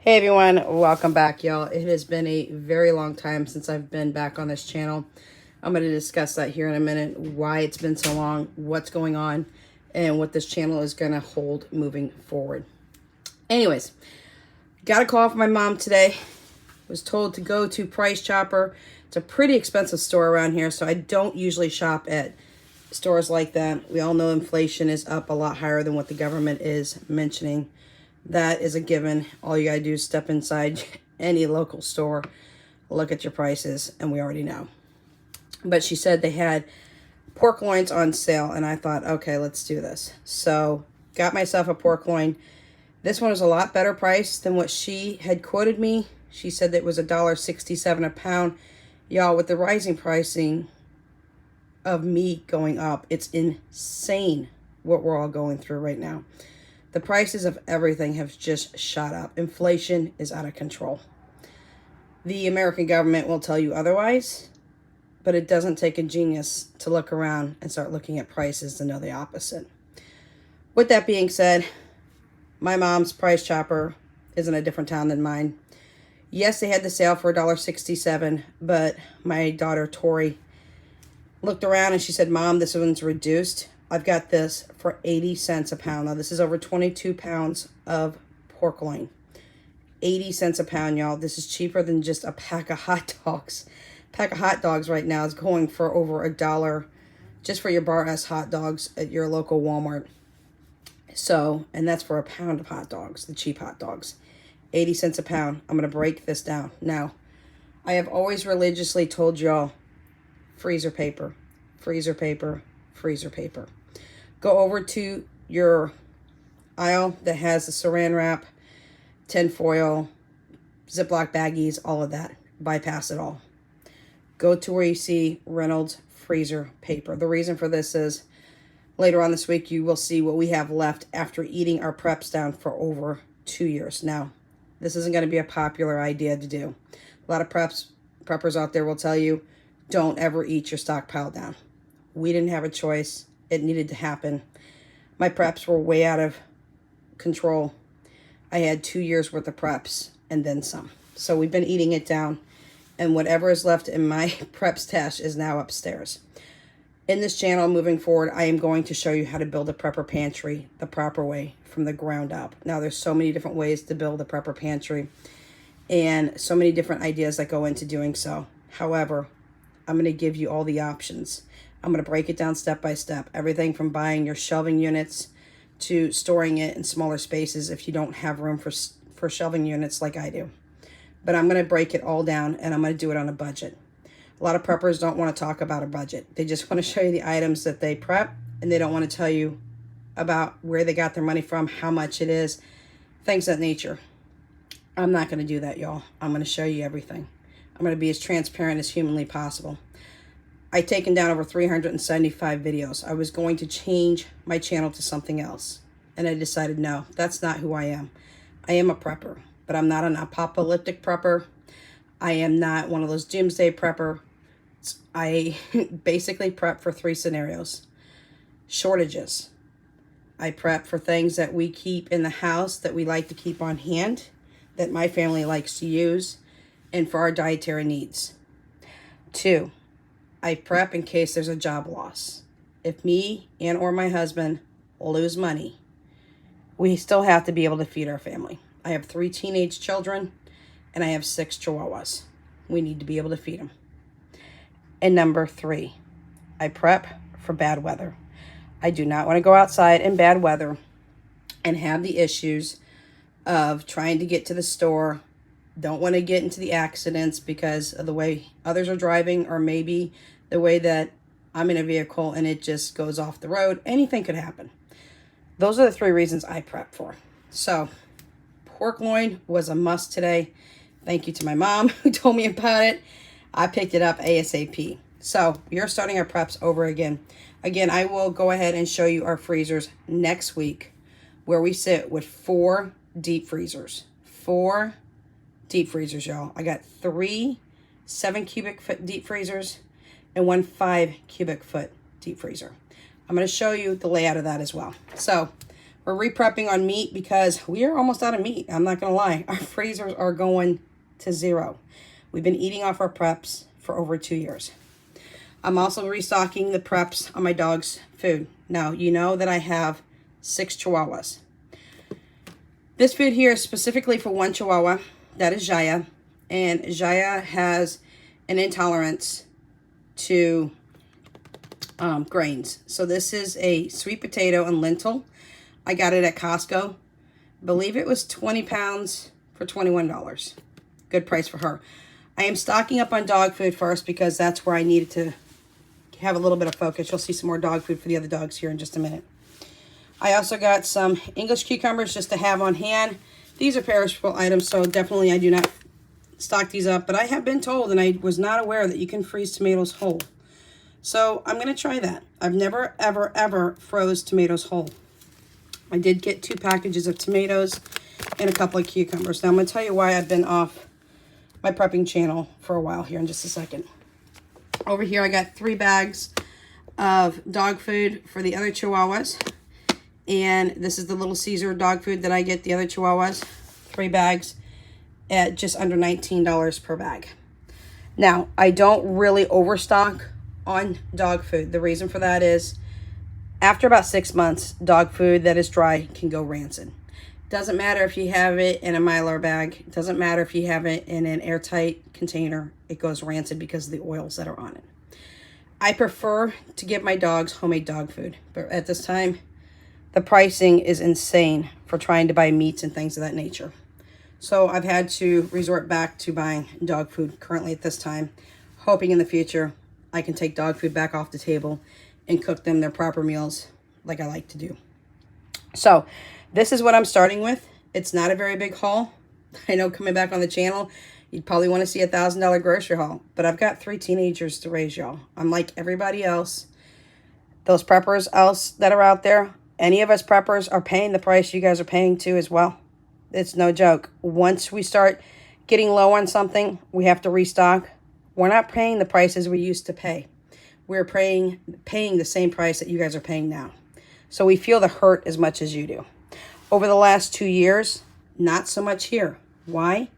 Hey everyone, welcome back, y'all. It has been a very long time since I've been back on this channel. I'm going to discuss that here in a minute, why it's been so long, what's going on, and what this channel is going to hold moving forward. Anyways, got a call from my mom today. Was told to go to Price Chopper. It's a pretty expensive store around here, so I don't usually shop at stores like that. We all know inflation is up a lot higher than what the government is mentioning. That is a given. All you gotta do is step inside any local store, look at your prices, and we already know. But she said they had pork loins on sale, and I thought, okay, let's do this. So got myself a pork loin. This one was a lot better price than what she had quoted me. She said that it was $1.67 a pound. Y'all, with the rising pricing of meat going up, it's insane what we're all going through right now. The prices of everything have just shot up. Inflation is out of control. The American government will tell you otherwise, but it doesn't take a genius to look around and start looking at prices to know the opposite. With that being said, my mom's Price Chopper is in a different town than mine. Yes, they had the sale for $1.67, but my daughter Tori looked around and she said, "Mom, this one's reduced. I've got this for 80 cents a pound." Now, this is over 22 pounds of pork loin. 80 cents a pound, y'all. This is cheaper than just a pack of hot dogs. A pack of hot dogs right now is going for over $1 just for your bar-ass hot dogs at your local Walmart. So, and that's for a pound of hot dogs, the cheap hot dogs. 80 cents a pound. I'm going to break this down. Now, I have always religiously told y'all, freezer paper, freezer paper, freezer paper. Go over to your aisle that has the saran wrap, tin foil, Ziploc baggies, all of that. Bypass it all. Go to where you see Reynolds freezer paper. The reason for this is later on this week, you will see what we have left after eating our preps down for over 2 years. Now, this isn't going to be a popular idea to do. A lot of preppers out there will tell you, don't ever eat your stockpile down. We didn't have a choice. It needed to happen. My preps were way out of control. I had 2 years worth of preps and then some. So we've been eating it down. And whatever is left in my prep stash is now upstairs. In this channel, moving forward, I am going to show you how to build a prepper pantry the proper way from the ground up. Now, there's so many different ways to build a prepper pantry and so many different ideas that go into doing so. However, I'm going to give you all the options. I'm going to break it down step by step. Everything from buying your shelving units to storing it in smaller spaces if you don't have room for shelving units like I do. But I'm going to break it all down and I'm going to do it on a budget. A lot of preppers don't want to talk about a budget. They just want to show you the items that they prep and they don't want to tell you about where they got their money from, how much it is, things of that nature. I'm not going to do that, y'all. I'm going to show you everything. I'm going to be as transparent as humanly possible. I've taken down over 375 videos. I was going to change my channel to something else. And I decided, no, that's not who I am. I am a prepper, but I'm not an apocalyptic prepper. I am not one of those doomsday prepper. I basically prep for 3 scenarios. Shortages. I prep for things that we keep in the house that we like to keep on hand, that my family likes to use, and for our dietary needs. 2, I prep in case there's a job loss. If me and or my husband lose money, we still have to be able to feed our family. I have 3 teenage children and I have 6 chihuahuas. We need to be able to feed them. And number 3, I prep for bad weather. I do not want to go outside in bad weather and have the issues of trying to get to the store. Don't want to get into the accidents because of the way others are driving, or maybe the way that I'm in a vehicle and it just goes off the road. Anything could happen. Those are the 3 reasons I prep for. So pork loin was a must today. Thank you to my mom who told me about it. I picked it up ASAP. So we are starting our preps over again. Again, I will go ahead and show you our freezers next week, where we sit with 4 deep freezers. 4 deep freezers, y'all. I got 3 7 cubic foot deep freezers and 1 5 cubic foot deep freezer. I'm going to show you the layout of that as well. So We're re-prepping on meat because we are almost out of meat. I'm not going to lie. Our freezers are going to zero. We've been eating off our preps for over 2 years. I'm also restocking the preps on my dog's food. Now, you know that I have 6 Chihuahuas. This food here is specifically for one Chihuahua. That is Jaya. And Jaya has an intolerance to grains. So this is a sweet potato and lentil. I got it at Costco. I believe it was 20 pounds for $21. Good price for her. I am stocking up on dog food first because that's where I needed to have a little bit of focus. You'll see some more dog food for the other dogs here in just a minute. I also got some English cucumbers just to have on hand. These are perishable items, so definitely I do not stock these up. But I have been told, and I was not aware, that you can freeze tomatoes whole. So I'm going to try that. I've never, ever, ever froze tomatoes whole. I did get 2 packages of tomatoes and a couple of cucumbers. Now I'm going to tell you why I've been off my prepping channel for a while here in just a second. Over here I got 3 bags of dog food for the other Chihuahuas. And this is the Little Caesar dog food that I get the other Chihuahuas. 3 bags at just under $19 per bag. Now, I don't really overstock on dog food. The reason for that is after about 6 months, dog food that is dry can go rancid. Doesn't matter if you have it in a Mylar bag. Doesn't matter if you have it in an airtight container. It goes rancid because of the oils that are on it. I prefer to give my dogs homemade dog food. But at this time, the pricing is insane for trying to buy meats and things of that nature. So I've had to resort back to buying dog food currently at this time, hoping in the future I can take dog food back off the table and cook them their proper meals like I like to do. So this is what I'm starting with. It's not a very big haul. I know coming back on the channel, you'd probably want to see a $1,000 grocery haul, but I've got 3 teenagers to raise, y'all. I'm like everybody else. Those preppers else that are out there, any of us preppers are paying the price you guys are paying too as well. It's no joke. Once we start getting low on something, we have to restock. We're not paying the prices we used to pay. We're paying the same price that you guys are paying now. So we feel the hurt as much as you do. Over the last 2 years, not so much here. Why?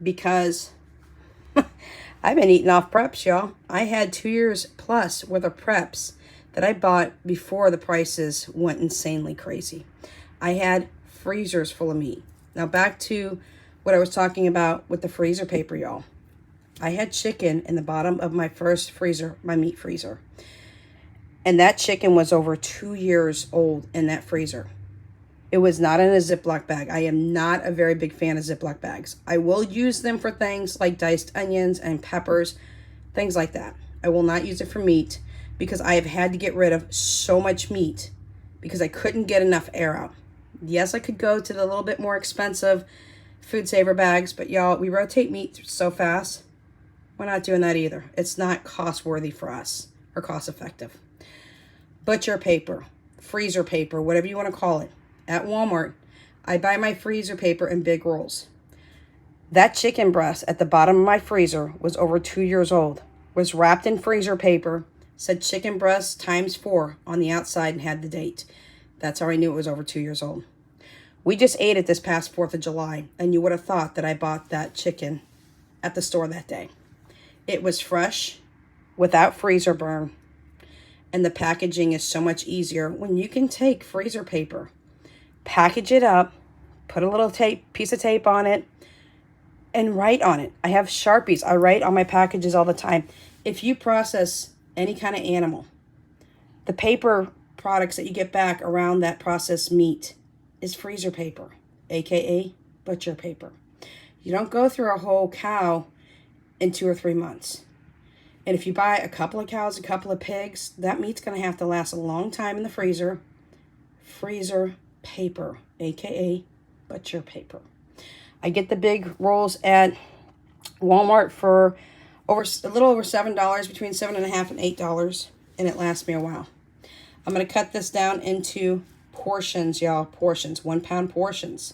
Because I've been eating off preps, y'all. I had 2 years plus worth of preps that I bought before the prices went insanely crazy. I had freezers full of meat. Now back to what I was talking about with the freezer paper, y'all. I had chicken in the bottom of my first freezer, my meat freezer. And that chicken was over 2 years old in that freezer. It was not in a Ziploc bag. I am not a very big fan of Ziploc bags. I will use them for things like diced onions and peppers, things like that. I will not use it for meat because I have had to get rid of so much meat because I couldn't get enough air out. Yes, I could go to the little bit more expensive food saver bags, but y'all, we rotate meat so fast. We're not doing that either. It's not cost worthy for us or cost effective. Butcher paper, freezer paper, whatever you want to call it. At Walmart, I buy my freezer paper in big rolls. That chicken breast at the bottom of my freezer was over 2 years old, was wrapped in freezer paper, said chicken breast ×4 on the outside and had the date. That's how I knew it was over 2 years old. We just ate it this past 4th of July, and you would have thought that I bought that chicken at the store that day. It was fresh, without freezer burn, and the packaging is so much easier when you can take freezer paper, package it up, put a little piece of tape on it, and write on it. I have Sharpies. I write on my packages all the time. If you process any kind of animal, the paper products that you get back around that processed meat is freezer paper, aka butcher paper. You don't go through a whole cow in 2 or 3 months. And if you buy a couple of cows, a couple of pigs, that meat's going to have to last a long time in the freezer. Freezer paper, aka butcher paper. I get the big rolls at Walmart for a little over $7, between $7.50 and $8, and it lasts me a while. I'm going to cut this down into portions, y'all. Portions, 1 pound portions.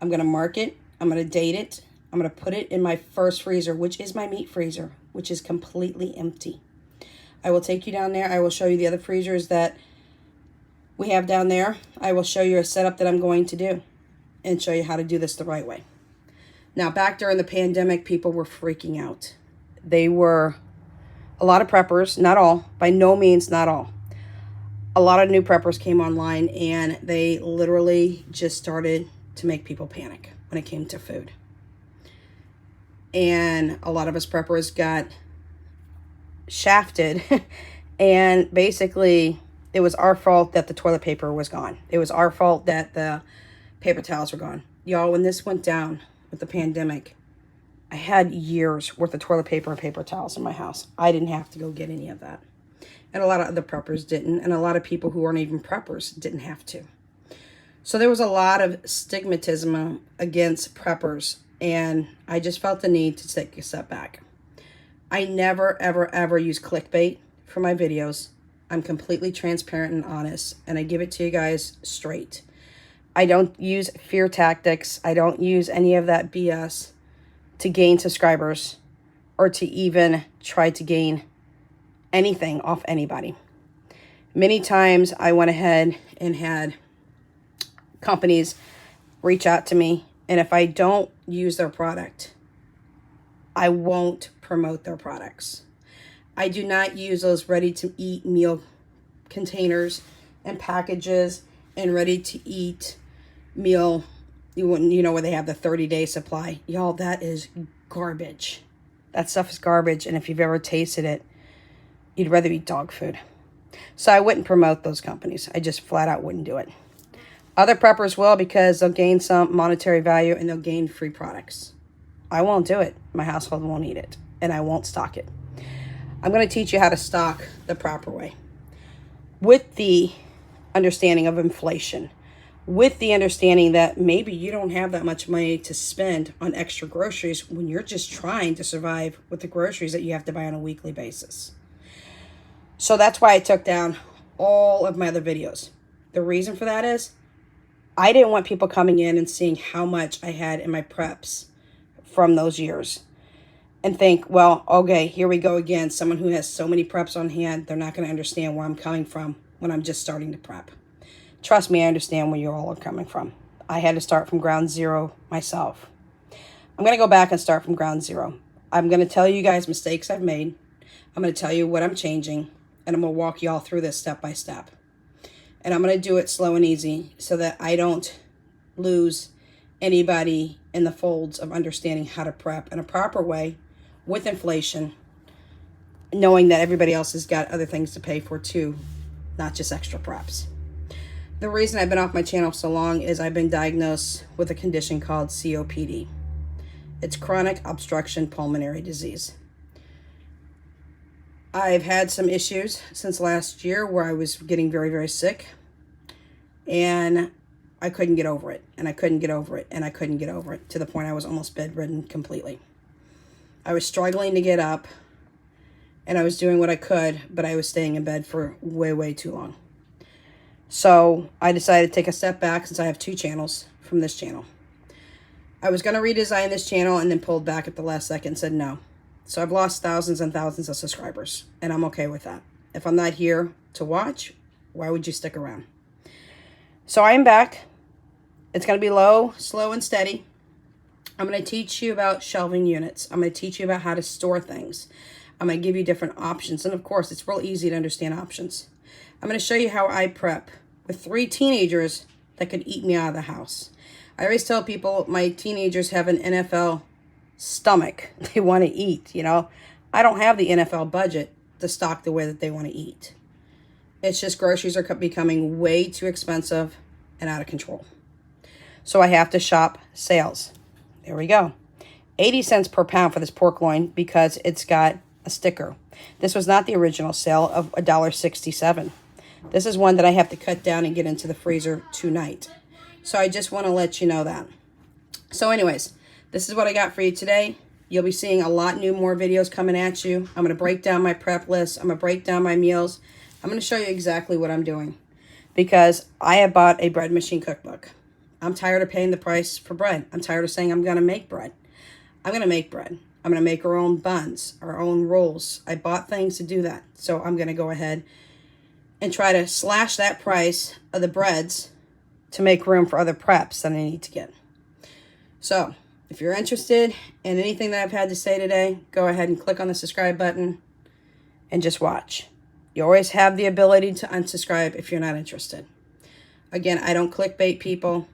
I'm going to mark it. I'm going to date it. I'm going to put it in my first freezer, which is my meat freezer, which is completely empty. I will take you down there. I will show you the other freezers that we have down there, I will show you a setup that I'm going to do and show you how to do this the right way. Now, back during the pandemic, people were freaking out. They were a lot of preppers, not all, by no means not all. A lot of new preppers came online and they literally just started to make people panic when it came to food. And a lot of us preppers got shafted and basically it was our fault that the toilet paper was gone. It was our fault that the paper towels were gone. Y'all, when this went down with the pandemic, I had years worth of toilet paper and paper towels in my house. I didn't have to go get any of that. And a lot of other preppers didn't. And a lot of people who aren't even preppers didn't have to. So there was a lot of stigmatism against preppers. And I just felt the need to take a step back. I never, ever, ever use clickbait for my videos. I'm completely transparent and honest. And I give it to you guys straight. I don't use fear tactics. I don't use any of that BS to gain subscribers or to even try to gain anything off anybody. Many times I went ahead and had companies reach out to me, and if I don't use their product, I won't promote their products. I do not use those ready-to-eat meal containers and packages and ready-to-eat meal, you know, where they have the 30-day supply. Y'all, that is garbage. That stuff is garbage, and if you've ever tasted it, you'd rather eat dog food. So I wouldn't promote those companies. I just flat out wouldn't do it. Other preppers will, because they'll gain some monetary value and they'll gain free products. I won't do it. My household won't eat it, and I won't stock it. I'm going to teach you how to stock the proper way with the understanding of inflation, with the understanding that maybe you don't have that much money to spend on extra groceries when you're just trying to survive with the groceries that you have to buy on a weekly basis. So that's why I took down all of my other videos. The reason for that is I didn't want people coming in and seeing how much I had in my preps from those years and think, well, okay, here we go again. Someone who has so many preps on hand, they're not going to understand where I'm coming from when I'm just starting to prep. Trust me, I understand where you all are coming from. I had to start from ground zero myself. I'm going to go back and start from ground zero. I'm going to tell you guys mistakes I've made. I'm going to tell you what I'm changing, and I'm going to walk you all through this step by step. And I'm going to do it slow and easy so that I don't lose anybody in the folds of understanding how to prep in a proper way with inflation, knowing that everybody else has got other things to pay for too, not just extra preps. The reason I've been off my channel so long is I've been diagnosed with a condition called COPD. It's chronic obstruction pulmonary disease. I've had some issues since last year where I was getting very, very sick, and I couldn't get over it, and I couldn't get over it, and I couldn't get over it, to the point I was almost bedridden completely. I was struggling to get up, and I was doing what I could, but I was staying in bed for way, way too long. So I decided to take a step back since I have 2 channels from this channel. I was going to redesign this channel and then pulled back at the last second and said no. So I've lost thousands and thousands of subscribers, and I'm okay with that. If I'm not here to watch, why would you stick around? So I am back. It's going to be low, slow, and steady. I'm going to teach you about shelving units. I'm going to teach you about how to store things. I'm going to give you different options. And of course, it's real easy to understand options. I'm going to show you how I prep with 3 teenagers that could eat me out of the house. I always tell people my teenagers have an NFL stomach. They want to eat, you know. I don't have the NFL budget to stock the way that they want to eat. It's just groceries are becoming way too expensive and out of control. So I have to shop sales. There we go. 80 cents per pound for this pork loin because it's got a sticker. This was not the original sale of $1.67. This is one that I have to cut down and get into the freezer tonight. So I just want to let you know that. So anyways, this is what I got for you today. You'll be seeing a lot more videos coming at you. I'm going to break down my prep list. I'm going to break down my meals. I'm going to show you exactly what I'm doing because I have bought a bread machine cookbook. I'm tired of paying the price for bread. I'm tired of saying I'm going to make bread. I'm going to make bread. I'm going to make our own buns, our own rolls. I bought things to do that. So I'm going to go ahead and try to slash that price of the breads to make room for other preps that I need to get. So if you're interested in anything that I've had to say today, go ahead and click on the subscribe button and just watch. You always have the ability to unsubscribe if you're not interested. Again, I don't clickbait people.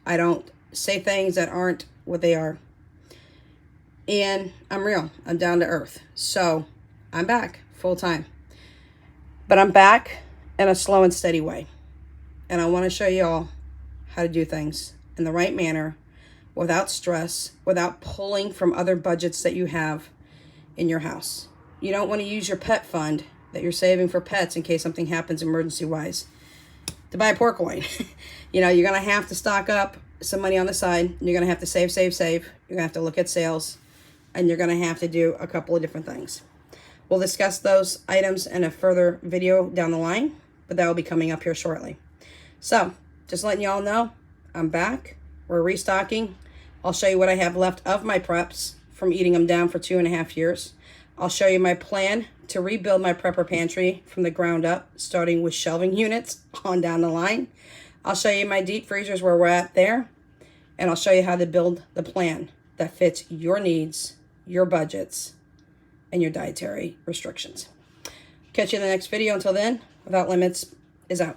I don't say things that aren't what they are. And I'm real. I'm down to earth. So I'm back full time. But I'm back in a slow and steady way. And I want to show you all how to do things in the right manner, without stress, without pulling from other budgets that you have in your house. You don't want to use your pet fund that you're saving for pets in case something happens emergency-wise to buy pork loin. You know, you're going to have to stock up some money on the side. You're going to have to save. You're going to have to look at sales. And you're going to have to do a couple of different things. We'll discuss those items in a further video down the line, but that will be coming up here shortly. So, just letting you all know, I'm back. We're restocking. I'll show you what I have left of my preps from eating them down for 2.5 years. I'll show you my plan to rebuild my prepper pantry from the ground up, starting with shelving units on down the line. I'll show you my deep freezers where we're at there, and I'll show you how to build the plan that fits your needs, your budgets, and your dietary restrictions. Catch you in the next video. Until then, Without Limits is out.